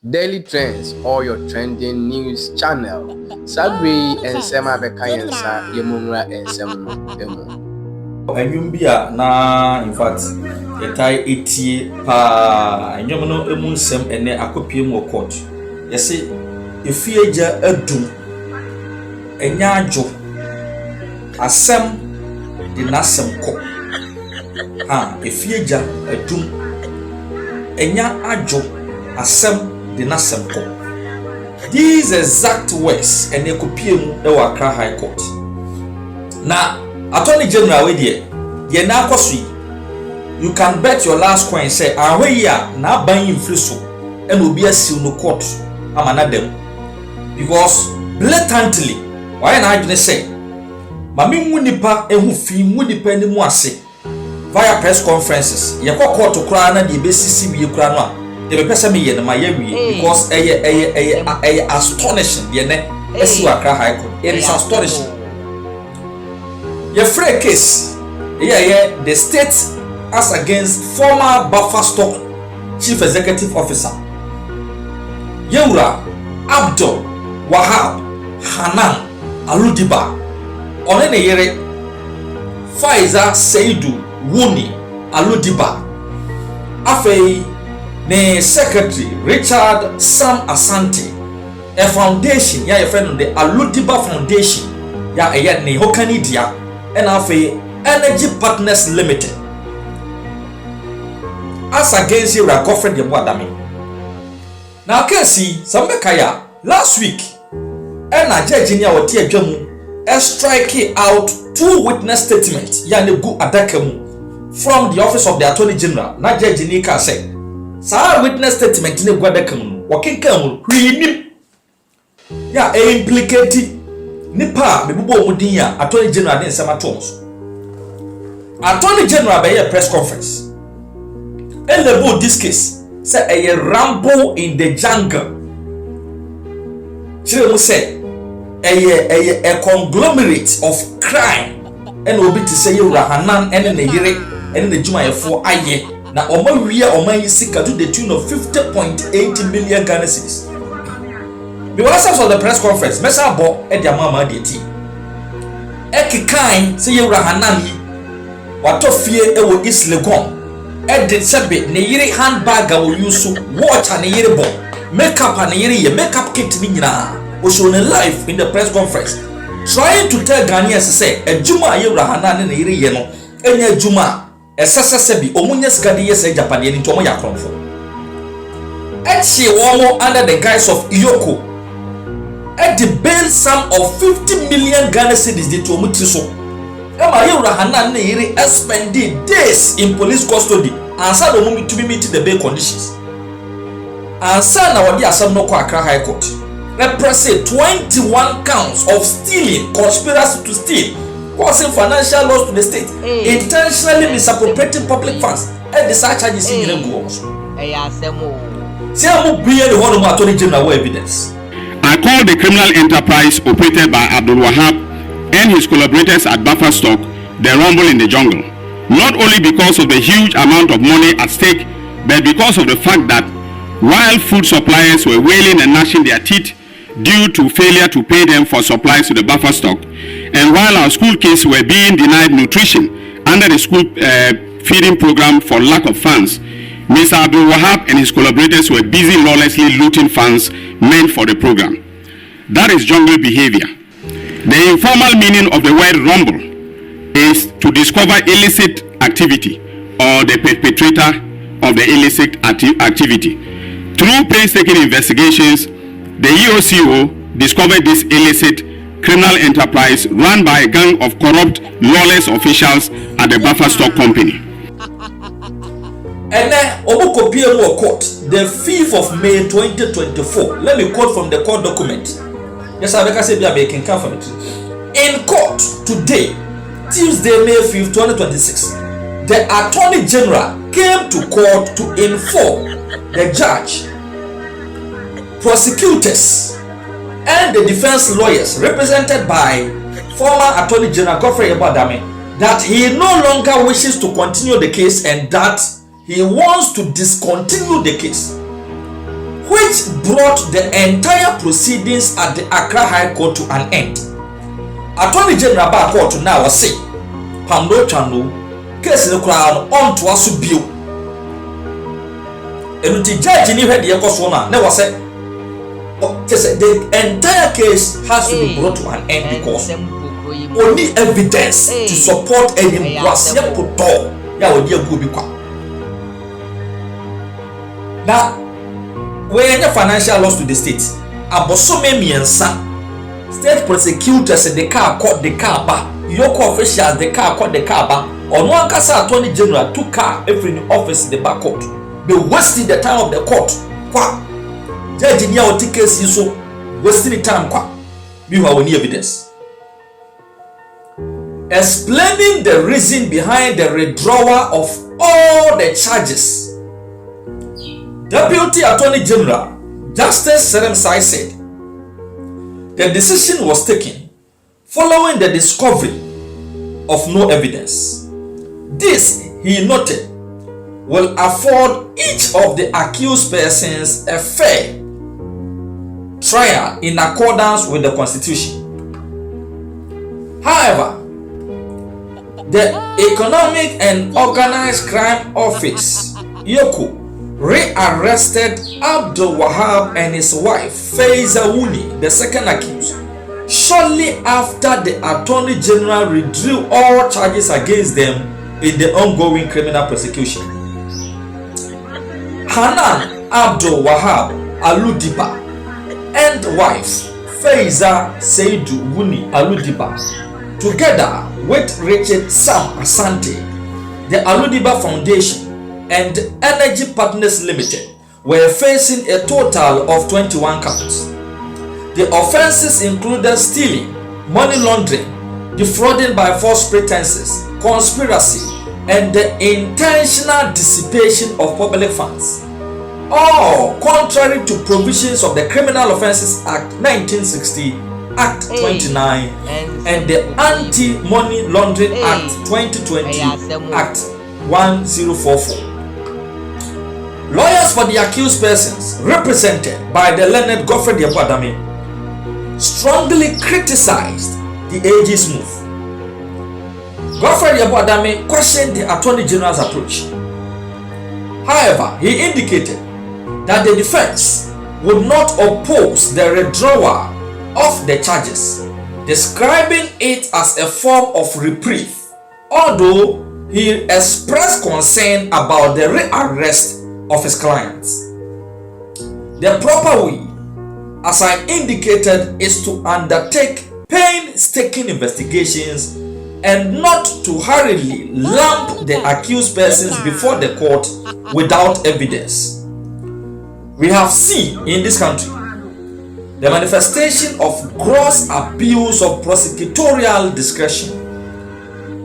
Daily Trends or your trending news channel. Sabri and Sema Bekayansa Yemumra and Semu Emu. Enyumbia na in fact etai etie pa enyum no emu nsem ene akopie mu court. Yesi efieja adum enya adwo asem de nasem ko. Efieja adum enya adwo asem de nasem ko. These exact words ene kopie mu e wa Accra High Court. Na Attorney General we dey na akosui. You can bet your last coin say ahweya na ban infri so and obi asiw no court amana dem, because blatantly why na adwene say mame mu nipa ehu fi mu nipa ni mu ase via press conferences ye court kura na de besisi wie kura no a de be pese me ye na ma ye wie, because eye astonishing ye ne esi Accra High Court. It is astonishing. Your free case, the state as against former Buffer Stock Chief Executive Officer Yeura Abdul Wahab Hanan Aludiba Onene Yere Faiza Seidu Wuni Aludiba Afei ne Secretary Richard Sam Asante, a foundation ya your friend the Aludiba Foundation ya ne hokani dia and afei Energy Partners Limited as against your girlfriend the Wadami. Now can see some kaya last week and a judge in your tear jamu striking out two witness statements yani gu adakamu from the office of the Attorney General. Na judge Nika say sa witness statement in gu adakamu wakinkamu hwinim ya implicate nipa mebubo mudinya Attorney General den sama toms. Attorney General by a press conference elebo this case say a ramble in the jungle. Chire mu say a conglomerate of crime and obi to say you Hanan and ne yire and the jumayefo aye na omo wiya omo yi sika to the tune of 50.8 million Ghana cedis. The workers of the press conference, Mesa Bo, Edia Mama Deti. Eki kind say you Hanan yi. Wato fie ewo East Legon. Edit sebe ne yiri handbag a wo use watch and yiri bo. Makeup and yiri ye makeup kit ni nyina. O show ne live in the press conference. Trying to tell Ghanaians say ejuma ye Hanan ne yiri ye no. Enya ejuma esese sebi omunye skadi ye se Japan ye nti omo ya kronfo. Echi womo under the guise of Iyoko. At the bail sum of 50 million Ghana cedis de to mutiso. Ema Yeura Hanan ne yiri spending days in police custody ansa do mumi to be meet the bail conditions. Ansa na wadi asam no kwa Accra High Court. Repress 21 counts of stealing, conspiracy to steal, causing financial loss to the state, intentionally misappropriating public funds, and the such charges in Rengo. Siamu biye the one of Attorney General evidence. I call the criminal enterprise operated by Abdul Wahab and his collaborators at Buffer Stock the rumble in the jungle, not only because of the huge amount of money at stake, but because of the fact that while food suppliers were wailing and gnashing their teeth due to failure to pay them for supplies to the Buffer Stock, and while our school kids were being denied nutrition under the school feeding program for lack of funds, Mr. Abdul Wahab and his collaborators were busy lawlessly looting funds meant for the program. That is jungle behavior. The informal meaning of the word rumble is to discover illicit activity or the perpetrator of the illicit activity. Through painstaking investigations, the EOCO discovered this illicit criminal enterprise run by a gang of corrupt, lawless officials at the Buffer Stock Company. And then, Omokopie Court, the 5th of May 2024. Let me quote from the court document. Yes, I can say we are making confirm. In court today, Tuesday, May 5th, 2026, the Attorney General came to court to inform the judge, prosecutors, and the defense lawyers represented by former Attorney General Godfrey Ebadame that he no longer wishes to continue the case and that he wants to discontinue the case. which brought the entire proceedings at the Accra High Court to an end. Attorney General ba court now was say, Pamdo Chano, case the crown on to us bio. And the judge in the Yakosona never said, the entire case has to be brought to an end because only evidence to support any was yapoto ya odi agu kwa. Now, when the financial loss to the state, abosome miensa state prosecutors in the car caught the car back. Yoko officials the car caught the car back. Or no Ankasa Attorney General took car every new office in the back court. They wasted the time of the court. Kwa judge in your case is so wasting the time. Kwa you have any evidence. Explaining the reason behind the withdrawal of all the charges, Deputy Attorney General Justice Serem Sai said the decision was taken following the discovery of no evidence. This, he noted, will afford each of the accused persons a fair trial in accordance with the Constitution. However, the Economic and Organized Crime Office, Yoko, rearrested Abdul Wahab and his wife, Faiza Wuni, the second accused, shortly after the Attorney General withdrew all charges against them in the ongoing criminal prosecution. Hanan Abdul Wahab Aludiba and wife Faiza Seidu Wuni Aludiba, together with Richard Sam Asante, the Aludiba Foundation and Energy Partners Limited, were facing a total of 21 counts. The offenses included stealing, money laundering, defrauding by false pretenses, conspiracy, and the intentional dissipation of public funds, all contrary to provisions of the Criminal Offences Act 1960, Act 29, and the Anti-Money Laundering Act 2020, Act 1044. Lawyers for the accused persons, represented by the learned Godfrey Adame, strongly criticized the AG's move. Godfrey Adame questioned the Attorney General's approach. However, he indicated that the defense would not oppose the withdrawal of the charges, describing it as a form of reprieve, although he expressed concern about the rearrest of his clients. The proper way, as I indicated, is to undertake painstaking investigations and not to hurriedly lump the accused persons before the court without evidence. We have seen in this country the manifestation of gross abuse of prosecutorial discretion.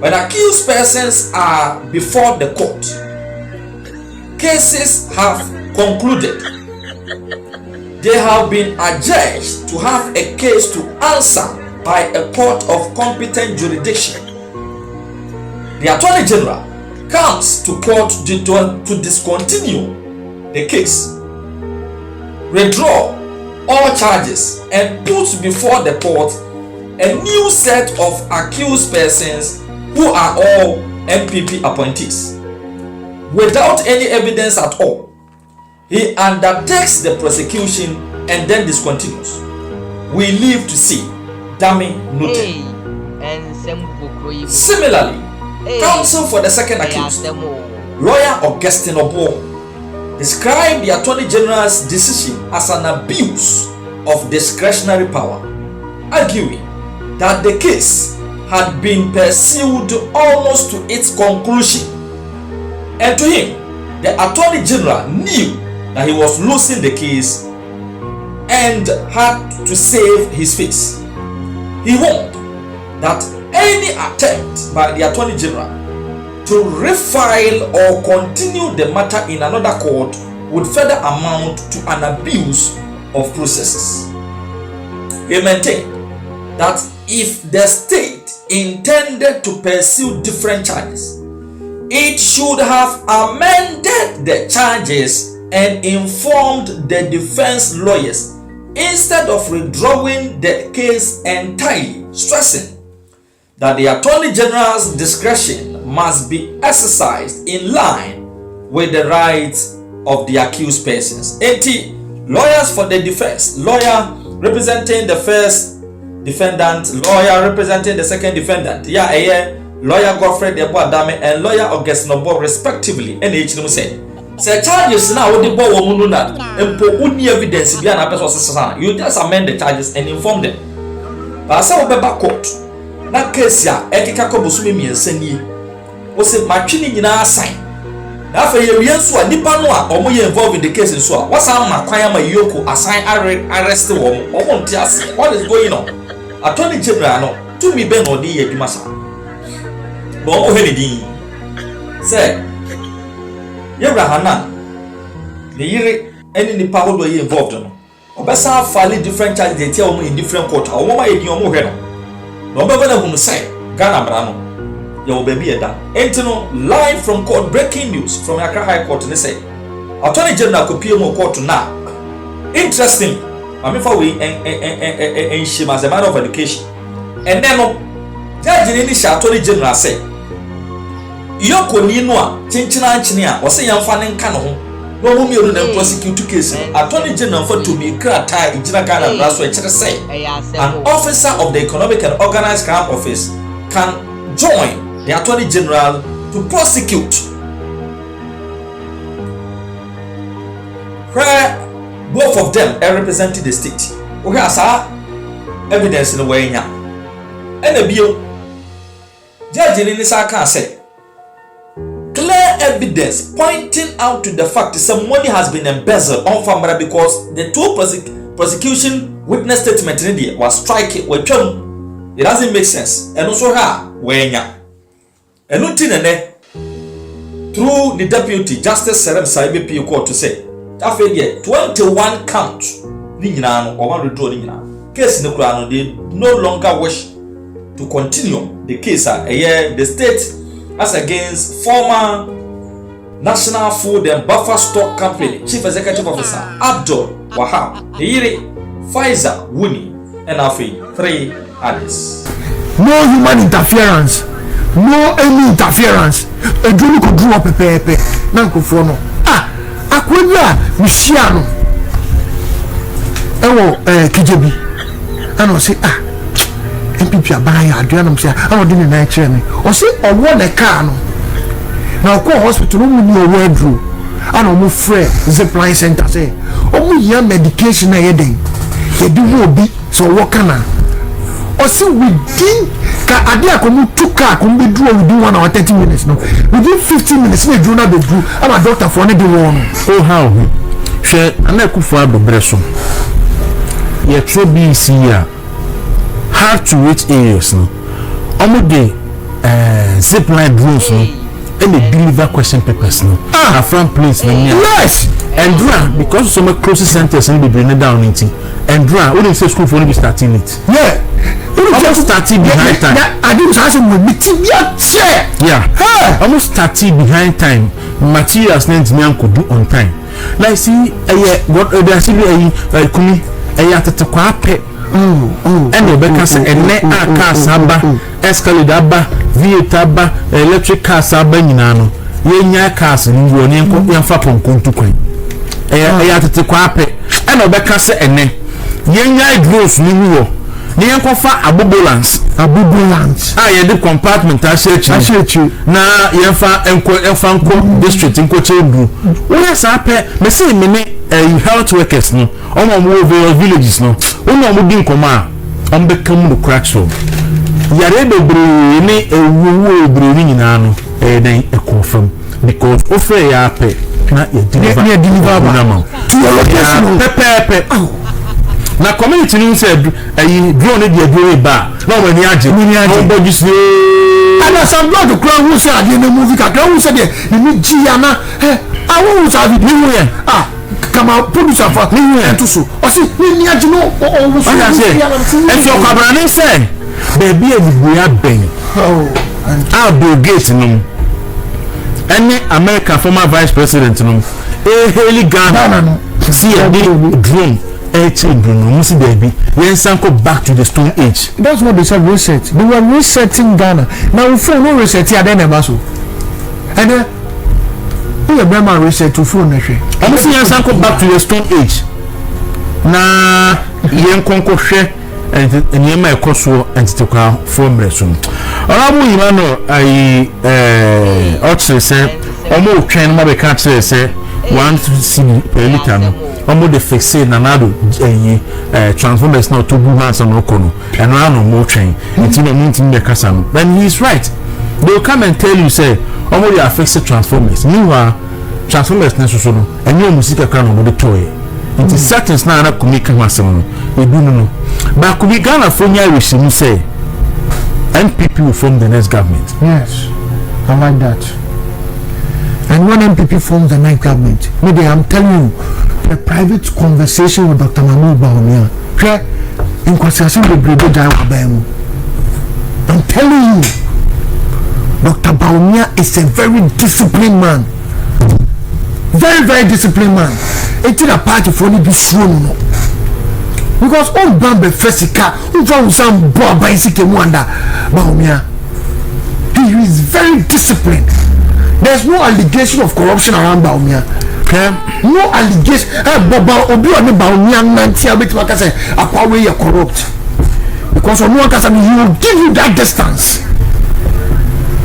When accused persons are before the court, cases have concluded. They have been adjudged to have a case to answer by a court of competent jurisdiction. The Attorney General comes to court to discontinue the case, withdraw all charges, and put before the court a new set of accused persons who are all MPP appointees. Without any evidence at all, he undertakes the prosecution and then discontinues. We live to see. Dami noted. Similarly, counsel for the second accused, lawyer Augustine Obo, described the Attorney General's decision as an abuse of discretionary power, arguing that the case had been pursued almost to its conclusion, and to him, the Attorney General knew that he was losing the case and had to save his face. He warned that any attempt by the Attorney General to refile or continue the matter in another court would further amount to an abuse of processes. He maintained that if the state intended to pursue different charges, it should have amended the charges and informed the defense lawyers instead of withdrawing the case entirely, stressing that the Attorney General's discretion must be exercised in line with the rights of the accused persons. 80 lawyers for the defense, lawyer representing the first defendant, lawyer representing the second defendant, lawyer Godfrey Deboadame and lawyer August Nobo respectively, and each of them said, say charges now with the boy woman and put only evidence behind a person. You just amend the charges and inform them. But some of the back court, that case ya, Ekika Kobusumi and Senyi was a machine in our sign. Now for your years, so nipa no a omo involved in the case in so. What's our makwanya Yoko assign arrest the woman? What is going on? Attorney General no to me ben odi edwuma sa. Bo o henedi. Say Yebrahana the yire any nipa ho do ye involved no. Obesa file different charges they tell omo in different court. Omo ma yedi omo hwe no. No be na hunu say Ghana bra no. Your baby eda. Entino live from court, breaking news from Accra High Court. They say Attorney General could appeal more court now. Interesting. I mean for we and she as a matter of education. And then Judge Initial Attorney General say Yoko Ninoa Chinchina Chinia was saying fanning canoe. No whom you don't prosecute case. Attorney General for to be Krata in Jinakana Brasso say an officer of the Economic and Organized Crime Office can join the Attorney General to prosecute where both of them are representing the state. We have evidence in the way now. And the bill, Judge Inisa can say clear evidence pointing out to the fact that some money has been embezzled on Famara because the two prosecution witness statement in India was striking with Chum. It doesn't make sense. And also her wenya. And through the Deputy Justice Serem Saibe P court to say that 21 count Ninano or one withdraw Nina. Case in the Kurano, they no longer wish to continue the case. The state as against former National Food and Buffer Stock Company Chief Executive Officer Abdul Wahab, Pfizer Wuni, and Afi 3 others. No human interference. No any interference. A dream could draw up a pepe. Nanko Fono. Aquila, Michiano. KJB. And I say, MPP are buying Adrianum. Say, I'm doing a night training. Or say, or one a car. Now, call hospital, no word drew. I don't move free. Zipline center say, young medication a day. They do no be so what can I? Or see within Adia come to car come be draw within 1 hour 30 minutes no within 15 minutes we draw na be draw I'm a doctor for any one. Oh how she ana ku for abobreso ye tro BC ya hard to reach areas no omo dey zipline drones no and they deliver question papers no from place na yes and draw because some closest centers and be bring down anything and draw we dey say school for be starting it yeah almost 30 behind time. I didn't ask him with meeting yet. Yeah. Almost 30 behind time. Materials named me could do on time. Like see, what they see kumi atatakwa pe. And Rebecca said, and net car saba, escalator aba, vehicle aba, electric car saba yinano. Yenya cars ni woni yamfa ponkon to kwan. Atatakwa pe. And Rebecca said, and yenya drones ni wo. Niyan kofa abubulance ye the compartment asechi na yenfa enko district enko chebu we sa pe me say me ne health workers no omo mo villages no omo mo din koma on be kam no crack so yare bebre ni ewuwu bebre ni nyina no den e confirm because ofre ya pe na ye deliver na ma to your location pepe na community ni said drone dey do ba na o ni age o boju se ana some blood crown who say ade na movie ka who say dey ni ji ana I won't have it anywhere come out producer for anywhere to so o say ni age no o so and your cabrane say baby e bu ya ben and Bill Gates no any American former vice president no Heli Ghana no see a drone Bruno see baby then sanko back to the stone age. That's what they said reset. They were resetting Ghana. Now if no reset here then never and then who a reset to phone I'm saying sanko back to the stone age. Na yen konko hwe enema ekoso entitoka from resun. Orabu Imano I actually say omo twen ma be ka kire say 1 cedi per liter no omo de fixe na nado transformers now to bu hands on okono and no mo twen ntino mintin be kasa no. Then he's right. They will come and tell you say omo dey affix transformers. Meanwhile transformers na so no enye musika kan no mo de toy. It is settings now na kumika masem no ebi no but could be Ghana for nya receive say NPP will form the next government. Yes, I like that. And when MPP forms the next government, maybe I'm telling you, a private conversation with Dr. Mahmoud Bawumia, in conversation with Brigadier Wabemu. I'm telling you, Dr. Bawumia is a very disciplined man. Very, very disciplined man. It's in a party for only this room, no. Because all Bambe Fesica, who found some Bob Bicycle Wanda Bawumia, he is very disciplined. There's no allegation of corruption around Bawumia. No allegation. Baba Obi on Bawumia Nantia Bitmaka say Akwawe you corrupt. Because on one case he will give you that distance.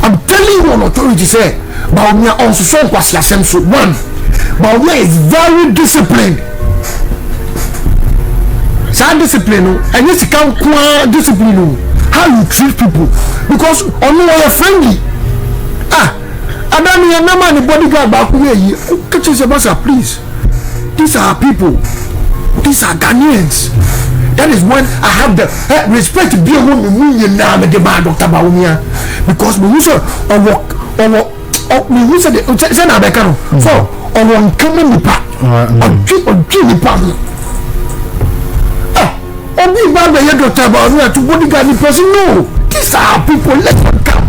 I'm telling you on authority say Bawumia also so kwasiasem so one. Bawumia is very disciplined. Sa discipline and you can discipline how you treat people because on you are friendly. Adami and Nama and the bodyguard back here. Catch us, please. These are people. These are Ghanaians. That is when I have the respect to be a woman million now with the man Dr. Bawumia. Because we also we also say na bekano. So on coming nipa. On nipa. Obi ba be Dr. Bawumia to bodyguard the person. No. These are people. Let them come.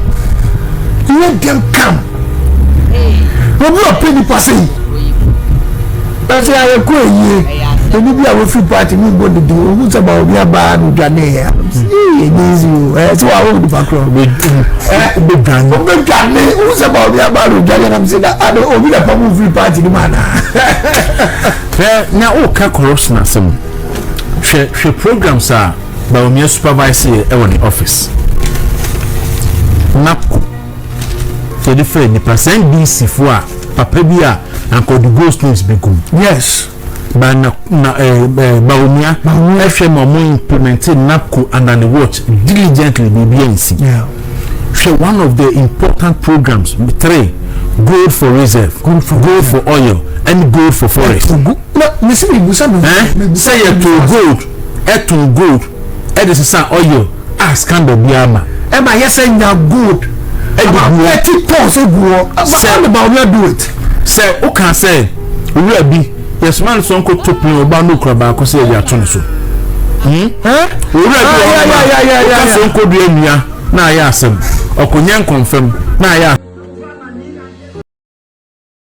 Let them come. Obi opini passing. That's why I go here. And maybe I will free party me go to do. Who's about me about Uganda? See, easy. So I will be back on. Big Uganda. Who's about me about Uganda? I'm saying that I don't obi the people free party the man. Now all can corruption as some. She programs are by me supervisor in the office. NAPCO. So the friend the percent BC for papa bia and called the ghost names become. Yes. But Bawumia FM more implemented NAPCO under the watch diligently BBNC. Yeah. So one of the important programs 3 gold for reserve, gold for oil, and gold for forest. Say it to gold, it is a oil, ask kind of biama. Am I yes saying now good? About 30 pounds a go. Say about you do it. Say who can say we will be yes man so ko top me oba no kura ba ko say ya to so. We will be yeah. So ko du enua na ya asem. Okonyen confirm na ya